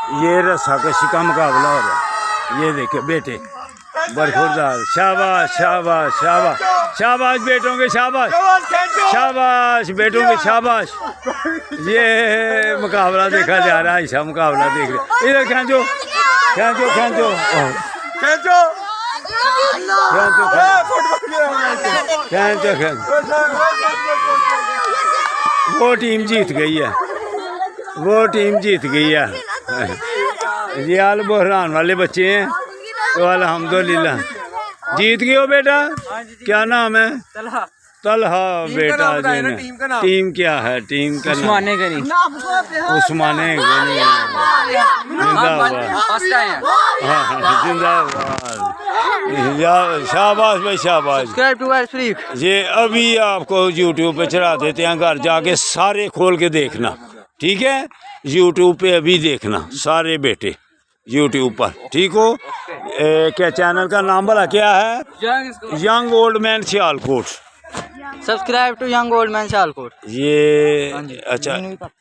ये रस्साकशी का मुकाबला हो रहा है। ये देखे बेटे बरखुरदार, शाबाश शाबाश शाबाश शाबाश बेटों के, शाबाश शाबाश बेटों के, शाबाश। ये मुकाबला देखा जा रहा है, ऐसा मुकाबला देख रहे। इधर खींचो खींचो खींचो खींचो खींचो खींचो। वो टीम जीत गई है, वो टीम जीत गई है। ये आल बहरान वाले बच्चे हैं, तो अल्हम्दुलिल्लाह जीत गए हो बेटा। क्या नाम है? तलहा बेटा जी ने। टीम क्या है? टीम का उस्माने गनी। उस्माने गनी जिंदाबाद, जिंदाबाद। शाबाश भाई शाबाश। सब्सक्राइब टू आवर शरीफ। ये अभी आपको यूट्यूब पे चढ़ा देते हैं, घर जाके सारे खोल के देखना, ठीक है? यूट्यूब पे अभी देखना सारे बेटे यूट्यूब पर, ठीक हो? क्या चैनल का नाम भला क्या है? Young old man Sialkot. Subscribe to young old man Sialkot. ये अच्छा